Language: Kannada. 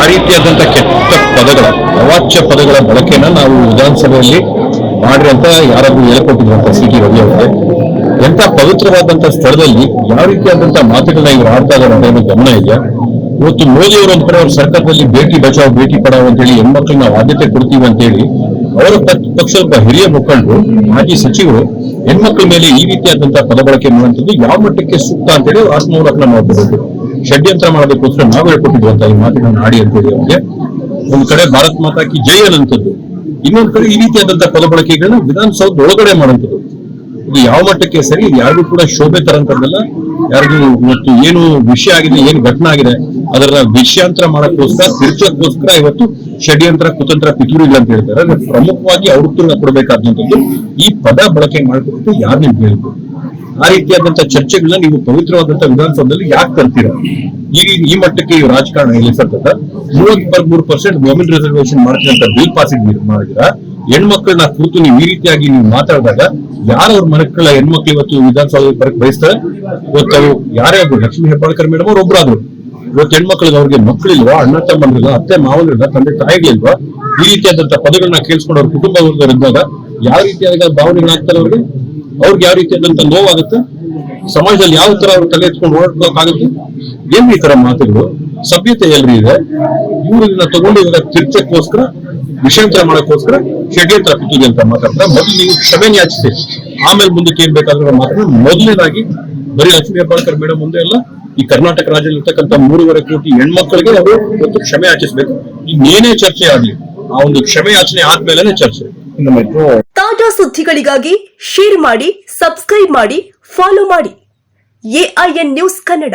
ಆ ರೀತಿಯಾದಂತಹ ಕೆಟ್ಟ ಪದಗಳ ಅವಾಚ್ಯ ಪದಗಳ ಬಳಕೆನ ನಾವು ವಿಧಾನಸಭೆಯಲ್ಲಿ ಮಾಡ್ರಿ ಅಂತ ಯಾರಾದ್ರೂ ಹೇಳ್ಕೊಟ್ಟಿದ್ರಂತ ಸಿ.ಟಿ. ರವಿ ಅವರಿಗೆ. ಎಂತ ಪವಿತ್ರವಾದಂತಹ ಸ್ಥಳದಲ್ಲಿ ಯಾವ ರೀತಿಯಾದಂತಹ ಮಾತುಗಳನ್ನ ಇವರು ಆಡ್ತಾ ಇದ್ದಾರೆ ಅನ್ನೋದು ಗಮನ ಇದೆಯಾ? ಇವತ್ತು ಮೋದಿ ಅವರು ಒಂದ್ ಕಡೆ ಅವ್ರ ಸರ್ಕಾರದಲ್ಲಿ ಬೇಟಿ ಬಚಾವ್ ಬೇಟಿ ಪಡಾವ್ ಅಂತ ಹೇಳಿ ಹೆಣ್ಮಕ್ಳನ್ನ ನಾವು ಆದ್ಯತೆ ಕೊಡ್ತೀವಿ ಅಂತ ಹೇಳಿ ಅವರ ಪಕ್ಷದ ಹಿರಿಯ ಮುಖಂಡರು ಮಾಜಿ ಸಚಿವರು ಹೆಣ್ಮಕ್ಳ ಮೇಲೆ ಈ ರೀತಿಯಾದಂತಹ ಪದ ಬಳಕೆ ಮಾಡುವಂಥದ್ದು ಯಾವ ಮಟ್ಟಕ್ಕೆ ಸೂಕ್ತ ಅಂತ ಹೇಳಿ ಆತ್ಮವಲೋಕನ ಮಾಡಬೇಕು. ಷಡ್ಯಂತ್ರ ಮಾಡೋದಕ್ಕೋಸ್ಕರ ನಾವು ಹೇಳ್ಕೊಟ್ಟಿದ್ವಂತ ಈ ಮಾತುಗಳನ್ನ ಆಡಿ ಅಂತ ಹೇಳಿ ಅವ್ರಿಗೆ. ಒಂದ್ ಕಡೆ ಭಾರತ್ ಮಾತಾ ಕಿ ಜೈ ಅನ್ನುವಂಥದ್ದು, ಇನ್ನೊಂದ್ ಕಡೆ ಈ ರೀತಿಯಾದಂತಹ ಪದ ಬಳಕೆಗಳನ್ನ ವಿಧಾನಸೌಧ ಒಳಗಡೆ ಮಾಡುವಂಥದ್ದು. ಇದು ಯಾವ ಮಟ್ಟಕ್ಕೆ ಸರಿ? ಇದು ಯಾರಿಗೂ ಕೂಡ ಶೋಭೆ ತರಂತದ್ದಲ್ಲ. ಯಾರಿಗೂ ಇವತ್ತು ಏನು ವಿಷಯ ಆಗಿದೆ, ಏನು ಘಟನೆ ಆಗಿದೆ ಅದರ ವಿಷಯಾಂತರ ಮಾಡಕ್ಕೋಸ್ಕರ ತಿರ್ಚಕ್ಕೋಸ್ಕರ ಇವತ್ತು ಷಡ್ಯಂತ್ರ ಕುತಂತ್ರ ಪಿತೂರಿಲ್ಲ ಅಂತ ಹೇಳ್ತಾರೆ. ಪ್ರಮುಖವಾಗಿ ಅವ್ರ ಉತ್ತರ ಕೊಡಬೇಕಾದಂಥದ್ದು ಈ ಪದ ಬಳಕೆ ಮಾಡ್ಕೊಟ್ಟು ಯಾರು ನೀವು ಹೇಳಿದ್ರು? ಆ ರೀತಿಯಾದಂತಹ ಚರ್ಚೆಗಳನ್ನ ನೀವು ಪವಿತ್ರವಾದಂತಹ ವಿಧಾನಸೌಧದಲ್ಲಿ ಯಾಕೆ ತರ್ತೀರಾ? ಈ ಮಟ್ಟಕ್ಕೆ ಈ ರಾಜಕಾರಣ ಇಲ್ಲಿ ಸತತ 33% ವುಮೆನ್ ರಿಸರ್ವೇಶನ್ ಮಾಡ್ತೀನಿ ಅಂತ ಬಿಲ್ ಪಾಸ್ ಮಾಡಿದಿರಾ. ಹೆಣ್ಮಕ್ಳನ್ನ ಕೂತು ನೀವು ಈ ರೀತಿಯಾಗಿ ನೀವು ಮಾತಾಡಿದಾಗ ಯಾರು ಅವ್ರ ಮಕ್ಕಳ ಹೆಣ್ಮಕ್ಳು ಇವತ್ತು ವಿಧಾನಸೌಧ ಬರಕ್ ಬಯಸ್ತಾರೆ? ಇವತ್ತು ಅವ್ರು ಯಾರೇ ಆಗ್ಬೋದು, ಲಕ್ಷ್ಮೀ ಹೆಬ್ಬಾಳ್ಕರ್ ಮೇಡಮ್ ಅವ್ರು ಒಬ್ಬರಾದ್ರು. ಇವತ್ತು ಹೆಣ್ಮಕ್ಳಿಗೆ ಅವ್ರಿಗೆ ಮಕ್ಕಳಿಲ್ವಾ, ಅಣ್ಣ ತಮ್ಮಂದ್ರಿಲ್ಲ, ಅತ್ತೆ ಮಾವನಿಲ್ಲ, ತಂದೆ ತಾಯಿಗಳಿಲ್ವಾ? ಈ ರೀತಿಯಾದಂತಹ ಪದಗಳನ್ನ ಕೇಳಿಸ್ಕೊಂಡು ಅವ್ರ ಕುಟುಂಬ ಇದ್ದಾಗ ಯಾವ ರೀತಿಯಾದ ಭಾವನೆಗಳಾಗ್ತಾರೆ ಅವ್ರಿಗೆ ಯಾವ ರೀತಿಯಾದಂತ ನೋವಾಗುತ್ತೆ? ಸಮಾಜದಲ್ಲಿ ಯಾವ ತರ ಅವ್ರು ತಲೆ ಎತ್ಕೊಂಡು ಓಡಾಡೋಕ್ಕಾಗುತ್ತೆ? ಏನ್ ಈ ತರ ಮಾತುಗಳು? ಸಭ್ಯತೆ ಎಲ್ರಿ ಇದೆ? ಇವ್ರನ್ನ ತಗೊಂಡು ಇವಾಗ ತಿರ್ಚಕ್ಕೋಸ್ಕರ ವಿಷಯಾಂತರ ಮಾಡಕ್ಕೋಸ್ಕರ ಷಡ್ಯಂತ್ರ ಪಿತೂರಿ ಅಂತ ಮಾತಾಡ್ತಾರೆ. ಮೊದಲು ನೀವು ಕ್ಷಮೆ ಯಾಚಿಸಿ, ಆಮೇಲೆ ಮುಂದಕ್ಕೆ ಏನ್ ಬೇಕಾದ್ರೆ ಮಾತ್ರ. ಮೊದಲನೇದಾಗಿ ಬರೀ ಲಕ್ಷ್ಮೀ ಹೆಬ್ಬಾಳ್ಕರ್ ಮೇಡಮ್ ಮುಂದೆ ಎಲ್ಲ ಈ ಕರ್ನಾಟಕ ರಾಜ್ಯದಲ್ಲಿ ಇರ್ತಕ್ಕಂಥ 3.5 ಕೋಟಿ ಹೆಣ್ಮಕ್ಳಿಗೆ ಅವರು ಇವತ್ತು ಕ್ಷಮೆ ಯಾಚಿಸಬೇಕು. ಇನ್ನೇನೇ ಚರ್ಚೆ ಆಗ್ಲಿ ಆ ಒಂದು ಕ್ಷಮೆ ಯಾಚನೆ ಆದ್ಮೇಲೆ ಚರ್ಚೆ. ತಾಜಾ ಸುದ್ದಿಗಳಿಗಾಗಿ ಶೇರ್ ಮಾಡಿ, ಸಬ್ಸ್ಕ್ರೈಬ್ ಮಾಡಿ, ಫಾಲೋ ಮಾಡಿ AIN ನ್ಯೂಸ್ ಕನ್ನಡ.